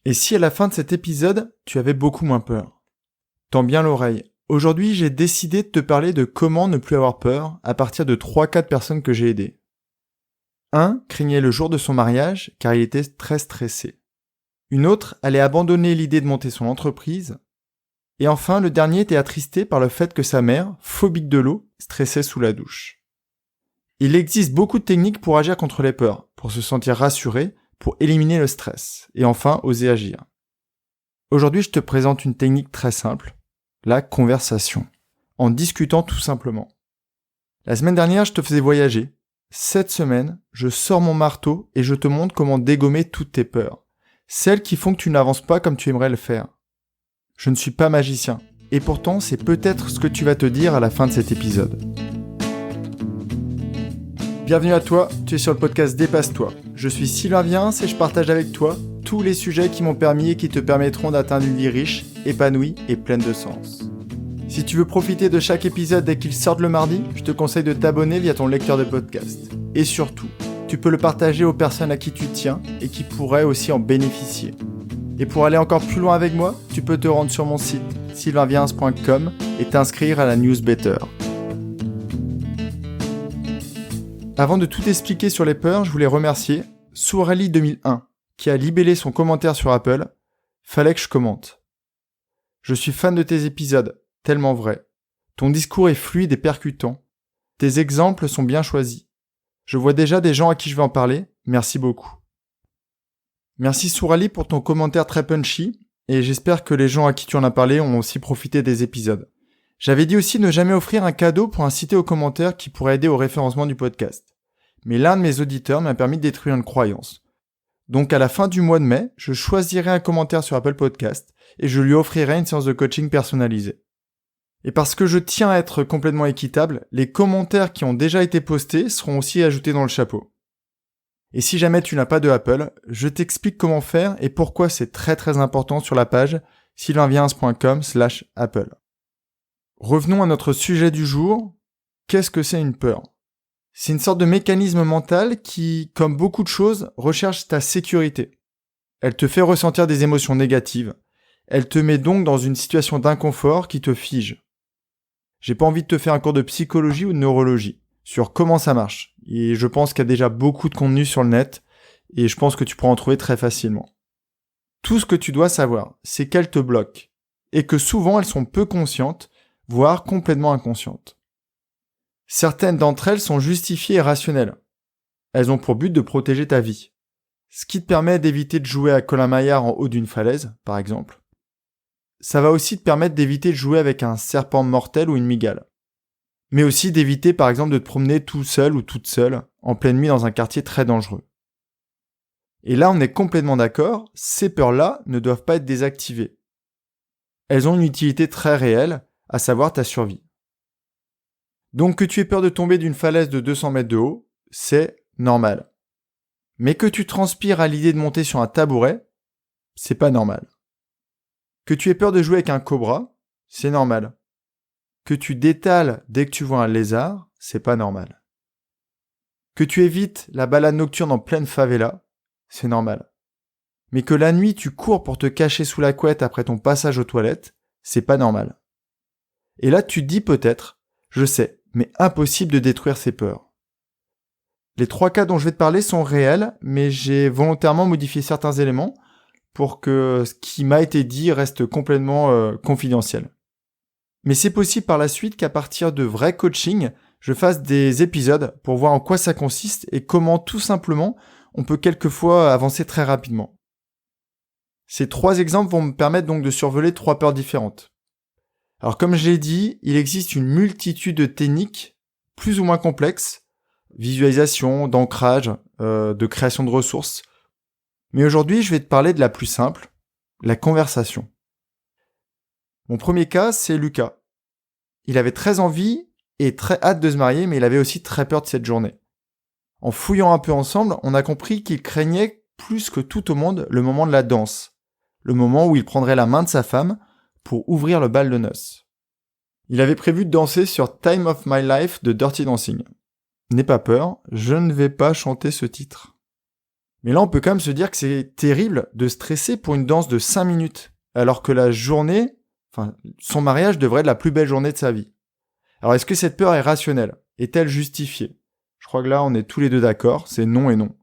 Et si à la fin de cet épisode, tu avais beaucoup moins peur? Tends bien l'oreille. Aujourd'hui, j'ai décidé de te parler de comment ne plus avoir peur à partir de 3-4 personnes que j'ai aidées. Un craignait le jour de son mariage car il était très stressé. Une autre allait abandonner l'idée de monter son entreprise. Et enfin, le dernier était attristé par le fait que sa mère, phobique de l'eau, stressait sous la douche. Il existe beaucoup de techniques pour agir contre les peurs, pour se sentir rassuré, pour éliminer le stress, et enfin oser agir. Aujourd'hui, je te présente une technique très simple, la conversation, en discutant tout simplement. La semaine dernière, je te faisais voyager. Cette semaine, je sors mon marteau et je te montre comment dégommer toutes tes peurs, celles qui font que tu n'avances pas comme tu aimerais le faire. Je ne suis pas magicien, et pourtant c'est peut-être ce que tu vas te dire à la fin de cet épisode. Bienvenue à toi, tu es sur le podcast Dépasse-toi. Je suis Sylvain Viens et je partage avec toi tous les sujets qui m'ont permis et qui te permettront d'atteindre une vie riche, épanouie et pleine de sens. Si tu veux profiter de chaque épisode dès qu'il sort le mardi, je te conseille de t'abonner via ton lecteur de podcast. Et surtout, tu peux le partager aux personnes à qui tu tiens et qui pourraient aussi en bénéficier. Et pour aller encore plus loin avec moi, tu peux te rendre sur mon site sylvainviens.com et t'inscrire à la newsletter. Avant de tout expliquer sur les peurs, je voulais remercier Sourali 2001 qui a libellé son commentaire sur Apple. Fallait que je commente. Je suis fan de tes épisodes, tellement vrai. Ton discours est fluide et percutant. Tes exemples sont bien choisis. Je vois déjà des gens à qui je vais en parler. Merci beaucoup. Merci Sourali pour ton commentaire très punchy et j'espère que les gens à qui tu en as parlé ont aussi profité des épisodes. J'avais dit aussi ne jamais offrir un cadeau pour inciter aux commentaires qui pourrait aider au référencement du podcast. Mais l'un de mes auditeurs m'a permis de détruire une croyance. Donc à la fin du mois de mai, je choisirai un commentaire sur Apple Podcast et je lui offrirai une séance de coaching personnalisée. Et parce que je tiens à être complètement équitable, les commentaires qui ont déjà été postés seront aussi ajoutés dans le chapeau. Et si jamais tu n'as pas de Apple, je t'explique comment faire et pourquoi c'est très important sur la page sylvainviens.com/Apple. Revenons à notre sujet du jour. Qu'est-ce que c'est une peur? C'est une sorte de mécanisme mental qui, comme beaucoup de choses, recherche ta sécurité. Elle te fait ressentir des émotions négatives. Elle te met donc dans une situation d'inconfort qui te fige. J'ai pas envie de te faire un cours de psychologie ou de neurologie sur comment ça marche. Et je pense qu'il y a déjà beaucoup de contenu sur le net et je pense que tu pourras en trouver très facilement. Tout ce que tu dois savoir, c'est qu'elles te bloquent et que souvent elles sont peu conscientes, voire complètement inconscientes. Certaines d'entre elles sont justifiées et rationnelles. Elles ont pour but de protéger ta vie. Ce qui te permet d'éviter de jouer à Colin Maillard en haut d'une falaise, par exemple. Ça va aussi te permettre d'éviter de jouer avec un serpent mortel ou une mygale. Mais aussi d'éviter par exemple de te promener tout seul ou toute seule en pleine nuit dans un quartier très dangereux. Et là on est complètement d'accord, ces peurs-là ne doivent pas être désactivées. Elles ont une utilité très réelle, à savoir ta survie. Donc que tu aies peur de tomber d'une falaise de 200 mètres de haut, c'est normal. Mais que tu transpires à l'idée de monter sur un tabouret, c'est pas normal. Que tu aies peur de jouer avec un cobra, c'est normal. Que tu détales dès que tu vois un lézard, c'est pas normal. Que tu évites la balade nocturne en pleine favela, c'est normal. Mais que la nuit tu cours pour te cacher sous la couette après ton passage aux toilettes, c'est pas normal. Et là tu te dis peut-être, je sais, mais impossible de détruire ces peurs. Les 3 cas dont je vais te parler sont réels, mais j'ai volontairement modifié certains éléments pour que ce qui m'a été dit reste complètement confidentiel. Mais c'est possible par la suite qu'à partir de vrais coachings, je fasse des épisodes pour voir en quoi ça consiste et comment tout simplement on peut quelquefois avancer très rapidement. Ces 3 exemples vont me permettre donc de survoler 3 peurs différentes. Alors comme je l'ai dit, il existe une multitude de techniques plus ou moins complexes, visualisation, d'ancrage, de création de ressources. Mais aujourd'hui, je vais te parler de la plus simple, la conversation. Mon premier cas, c'est Lucas. Il avait très envie et très hâte de se marier, mais il avait aussi très peur de cette journée. En fouillant un peu ensemble, on a compris qu'il craignait plus que tout au monde le moment de la danse, le moment où il prendrait la main de sa femme pour ouvrir le bal de noces. Il avait prévu de danser sur Time of My Life de Dirty Dancing. N'aie pas peur, je ne vais pas chanter ce titre. Mais là, on peut quand même se dire que c'est terrible de stresser pour une danse de 5 minutes, alors que son mariage devrait être la plus belle journée de sa vie. Alors, est-ce que cette peur est rationnelle? Est-elle justifiée? Je crois que là, on est tous les deux d'accord, c'est non et non.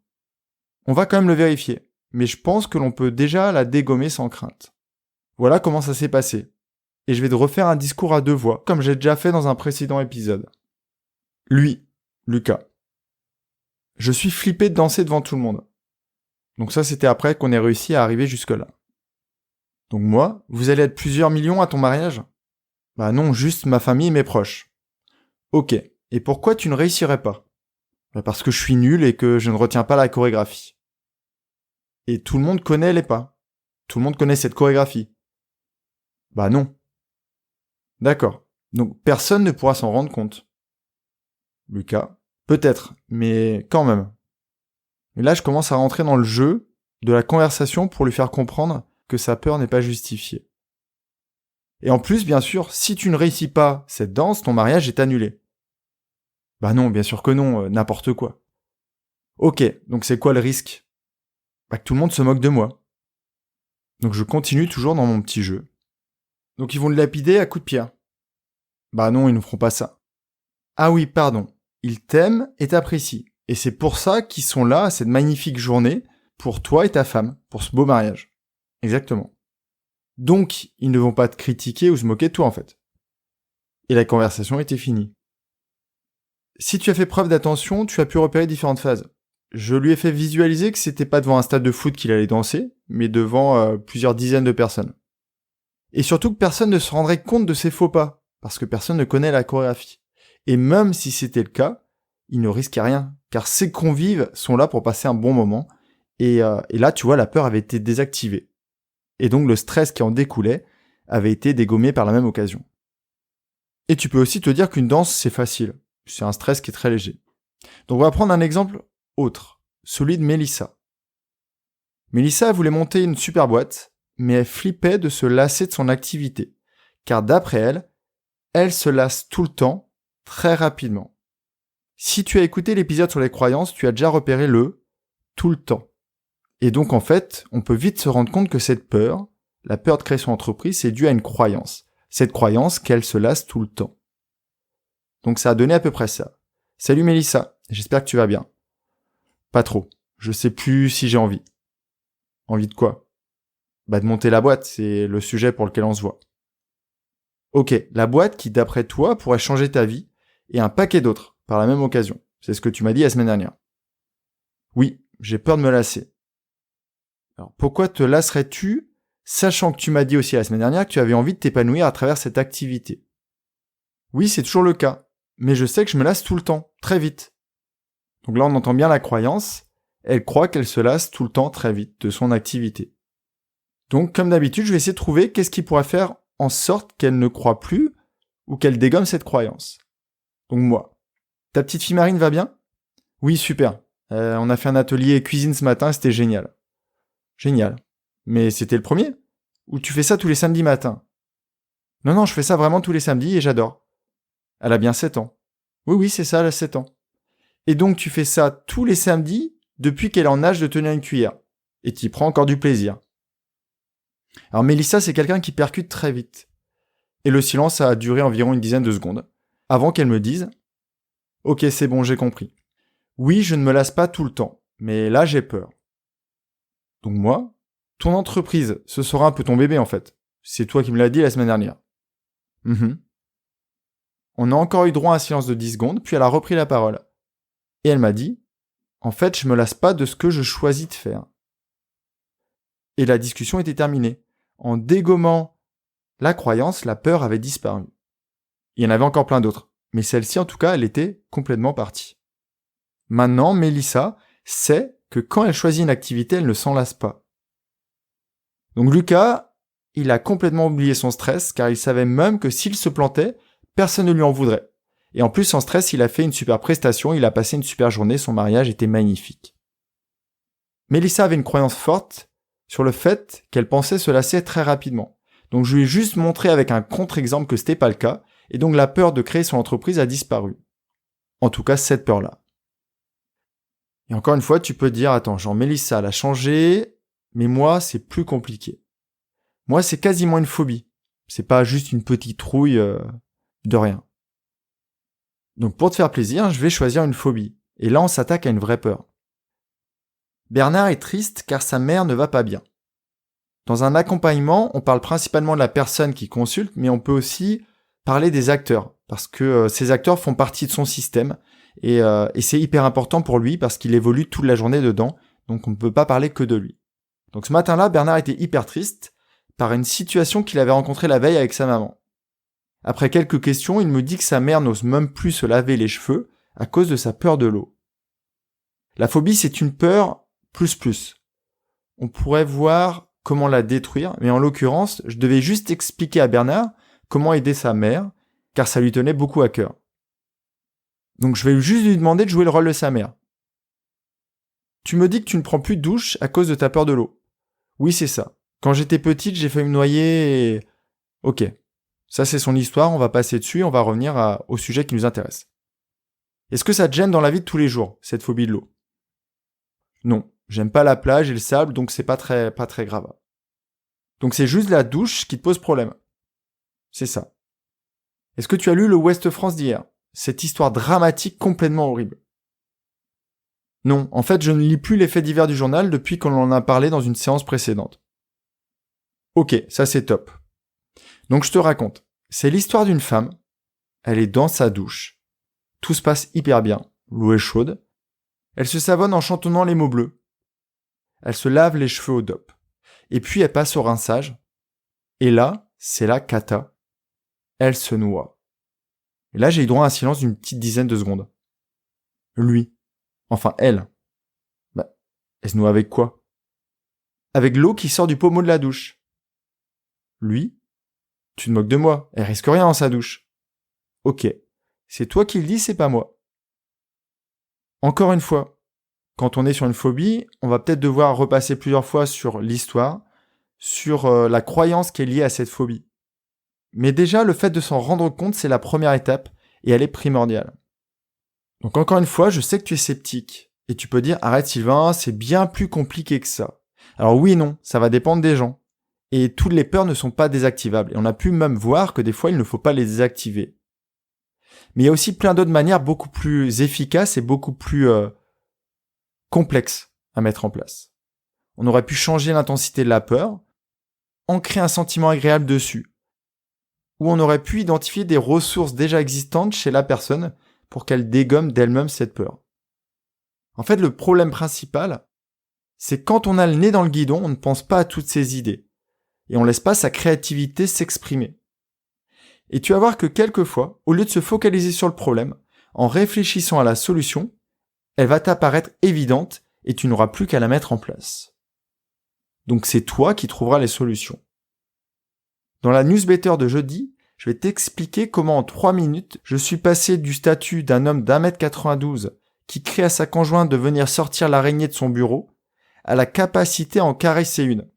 On va quand même le vérifier, mais je pense que l'on peut déjà la dégommer sans crainte. Voilà comment ça s'est passé. Et je vais te refaire un discours à deux voix, comme j'ai déjà fait dans un précédent épisode. Lui, Lucas. Je suis flippé de danser devant tout le monde. Donc ça, c'était après qu'on ait réussi à arriver jusque-là. Donc moi, vous allez être plusieurs millions à ton mariage? Bah non, juste ma famille et mes proches. Ok, et pourquoi tu ne réussirais pas? Bah parce que je suis nul et que je ne retiens pas la chorégraphie. Et tout le monde connaît les pas. Tout le monde connaît cette chorégraphie. Bah non. D'accord. Donc personne ne pourra s'en rendre compte. Lucas, peut-être, mais quand même. Et là, je commence à rentrer dans le jeu de la conversation pour lui faire comprendre que sa peur n'est pas justifiée. Et en plus, bien sûr, si tu ne réussis pas cette danse, ton mariage est annulé. Bah non, bien sûr que non, n'importe quoi. Ok, donc c'est quoi le risque? Bah que tout le monde se moque de moi. Donc je continue toujours dans mon petit jeu. Donc ils vont le lapider à coups de pierre. Bah non, ils ne feront pas ça. Ah oui, pardon. Ils t'aiment et t'apprécient. Et c'est pour ça qu'ils sont là à cette magnifique journée, pour toi et ta femme, pour ce beau mariage. Exactement. Donc, ils ne vont pas te critiquer ou se moquer de toi en fait. Et la conversation était finie. Si tu as fait preuve d'attention, tu as pu repérer différentes phases. Je lui ai fait visualiser que c'était pas devant un stade de foot qu'il allait danser, mais devant plusieurs dizaines de personnes. Et surtout que personne ne se rendrait compte de ses faux pas, parce que personne ne connaît la chorégraphie. Et même si c'était le cas, il ne risquait rien, car ses convives sont là pour passer un bon moment, et là, tu vois, la peur avait été désactivée. Et donc le stress qui en découlait avait été dégommé par la même occasion. Et tu peux aussi te dire qu'une danse, c'est facile. C'est un stress qui est très léger. Donc on va prendre un exemple autre, celui de Mélissa. Mélissa voulait monter une super boîte, mais elle flippait de se lasser de son activité, car d'après elle, elle se lasse tout le temps, très rapidement. Si tu as écouté l'épisode sur les croyances, tu as déjà repéré le « tout le temps ». Et donc en fait, on peut vite se rendre compte que cette peur, la peur de créer son entreprise, c'est dû à une croyance. Cette croyance qu'elle se lasse tout le temps. Donc ça a donné à peu près ça. Salut Mélissa, j'espère que tu vas bien. Pas trop. Je sais plus si j'ai envie. Envie de quoi? Bah de monter la boîte, c'est le sujet pour lequel on se voit. Ok, la boîte qui d'après toi pourrait changer ta vie, et un paquet d'autres, par la même occasion. C'est ce que tu m'as dit la semaine dernière. Oui, j'ai peur de me lasser. Alors pourquoi te lasserais-tu, sachant que tu m'as dit aussi la semaine dernière que tu avais envie de t'épanouir à travers cette activité? Oui, c'est toujours le cas, mais je sais que je me lasse tout le temps, très vite. Donc là, on entend bien la croyance, elle croit qu'elle se lasse tout le temps très vite de son activité. Donc, comme d'habitude, je vais essayer de trouver qu'est-ce qui pourrait faire en sorte qu'elle ne croit plus ou qu'elle dégomme cette croyance. Donc moi, ta petite fille Marine va bien? Oui, super. On a fait un atelier cuisine ce matin, c'était génial. Génial. Mais c'était le premier? Ou tu fais ça tous les samedis matins? Non, je fais ça vraiment tous les samedis et j'adore. Elle a bien 7 ans. Oui, c'est ça, elle a 7 ans. Et donc tu fais ça tous les samedis depuis qu'elle est en âge de tenir une cuillère. Et tu y prends encore du plaisir. Alors Mélissa, c'est quelqu'un qui percute très vite. Et le silence a duré environ une dizaine de secondes, avant qu'elle me dise « Ok, c'est bon, j'ai compris. Oui, je ne me lasse pas tout le temps, mais là j'ai peur. » Donc moi, ton entreprise, ce sera un peu ton bébé en fait. C'est toi qui me l'as dit la semaine dernière. On a encore eu droit à un silence de 10 secondes, puis elle a repris la parole. Et elle m'a dit « En fait, je me lasse pas de ce que je choisis de faire. » Et la discussion était terminée. En dégommant la croyance, la peur avait disparu. Il y en avait encore plein d'autres, mais celle-ci en tout cas, elle était complètement partie. Maintenant, Mélissa sait que quand elle choisit une activité, elle ne s'en lasse pas. Donc Lucas, il a complètement oublié son stress, car il savait même que s'il se plantait, personne ne lui en voudrait. Et en plus, sans stress, il a fait une super prestation, il a passé une super journée, son mariage était magnifique. Mélissa avait une croyance forte sur le fait qu'elle pensait se lasser très rapidement. Donc je lui ai juste montré avec un contre-exemple que c'était pas le cas, et donc la peur de créer son entreprise a disparu. En tout cas, cette peur-là. Et encore une fois, tu peux dire, attends, Jean-Mélissa, elle a changé, mais moi, c'est plus compliqué. Moi, c'est quasiment une phobie. C'est pas juste une petite trouille de rien. Donc pour te faire plaisir, je vais choisir une phobie. Et là, on s'attaque à une vraie peur. Bernard est triste car sa mère ne va pas bien. Dans un accompagnement, on parle principalement de la personne qui consulte, mais on peut aussi parler des acteurs, parce que ces acteurs font partie de son système, et c'est hyper important pour lui, parce qu'il évolue toute la journée dedans, donc on ne peut pas parler que de lui. Donc ce matin-là, Bernard était hyper triste par une situation qu'il avait rencontrée la veille avec sa maman. Après quelques questions, il me dit que sa mère n'ose même plus se laver les cheveux à cause de sa peur de l'eau. La phobie, c'est une peur plus. On pourrait voir comment la détruire, mais en l'occurrence, je devais juste expliquer à Bernard comment aider sa mère, car ça lui tenait beaucoup à cœur. Donc je vais juste lui demander de jouer le rôle de sa mère. Tu me dis que tu ne prends plus de douche à cause de ta peur de l'eau. Oui, c'est ça. Quand j'étais petite, j'ai failli me noyer et... Ok. Ça, c'est son histoire, on va passer dessus et on va revenir au sujet qui nous intéresse. Est-ce que ça te gêne dans la vie de tous les jours, cette phobie de l'eau ? Non. J'aime pas la plage et le sable, donc c'est pas très grave. Donc c'est juste la douche qui te pose problème. C'est ça. Est-ce que tu as lu le Ouest France d'hier ? Cette histoire dramatique complètement horrible. Non, en fait, je ne lis plus les faits divers du journal depuis qu'on en a parlé dans une séance précédente. Ok, ça c'est top. Donc je te raconte. C'est l'histoire d'une femme. Elle est dans sa douche. Tout se passe hyper bien. L'eau est chaude. Elle se savonne en chantonnant les mots bleus. Elle se lave les cheveux au DOP. Et puis elle passe au rinçage. Et là, c'est la cata. Elle se noie. Et là, j'ai eu droit à un silence d'une petite dizaine de secondes. Lui. Enfin, elle. Elle se noie avec quoi ? Avec l'eau qui sort du pommeau de la douche. Lui ? Tu te moques de moi. Elle risque rien dans sa douche. Ok. C'est toi qui le dis, c'est pas moi. Encore une fois. Quand on est sur une phobie, on va peut-être devoir repasser plusieurs fois sur l'histoire, sur la croyance qui est liée à cette phobie. Mais déjà, le fait de s'en rendre compte, c'est la première étape, et elle est primordiale. Donc encore une fois, je sais que tu es sceptique, et tu peux dire « Arrête Sylvain, c'est bien plus compliqué que ça ». Alors oui et non, ça va dépendre des gens. Et toutes les peurs ne sont pas désactivables, et on a pu même voir que des fois, il ne faut pas les désactiver. Mais il y a aussi plein d'autres manières beaucoup plus efficaces et beaucoup plus... complexe à mettre en place. On aurait pu changer l'intensité de la peur, ancrer un sentiment agréable dessus, ou on aurait pu identifier des ressources déjà existantes chez la personne pour qu'elle dégomme d'elle-même cette peur. En fait, le problème principal, c'est quand on a le nez dans le guidon, on ne pense pas à toutes ces idées, et on laisse pas sa créativité s'exprimer. Et tu vas voir que quelquefois, au lieu de se focaliser sur le problème, en réfléchissant à la solution, elle va t'apparaître évidente et tu n'auras plus qu'à la mettre en place. Donc c'est toi qui trouveras les solutions. Dans la newsletter de jeudi, je vais t'expliquer comment en 3 minutes, je suis passé du statut d'un homme d'1m92 qui crie à sa conjointe de venir sortir l'araignée de son bureau à la capacité à en caresser une.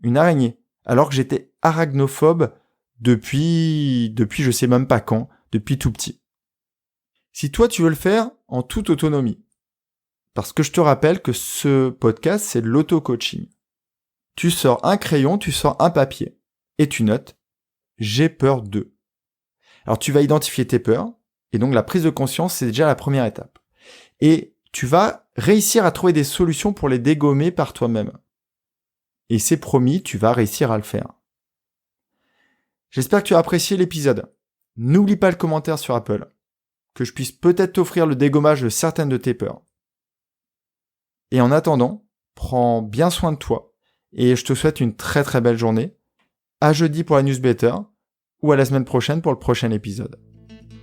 Une araignée, alors que j'étais arachnophobe depuis je sais même pas quand, depuis tout petit. Si toi tu veux le faire en toute autonomie, parce que je te rappelle que ce podcast c'est de l'auto-coaching. Tu sors un crayon, tu sors un papier, et tu notes « j'ai peur de ». Alors tu vas identifier tes peurs, et donc la prise de conscience c'est déjà la première étape. Et tu vas réussir à trouver des solutions pour les dégommer par toi-même. Et c'est promis, tu vas réussir à le faire. J'espère que tu as apprécié l'épisode. N'oublie pas le commentaire sur Apple, que je puisse peut-être t'offrir le dégommage de certaines de tes peurs. Et en attendant, prends bien soin de toi, et je te souhaite une très très belle journée. À jeudi pour la newsletter, ou à la semaine prochaine pour le prochain épisode.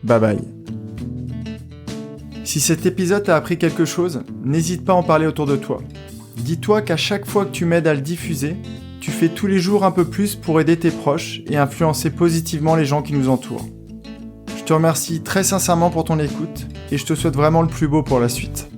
Bye bye. Si cet épisode t'a appris quelque chose, n'hésite pas à en parler autour de toi. Dis-toi qu'à chaque fois que tu m'aides à le diffuser, tu fais tous les jours un peu plus pour aider tes proches et influencer positivement les gens qui nous entourent. Je te remercie très sincèrement pour ton écoute et je te souhaite vraiment le plus beau pour la suite.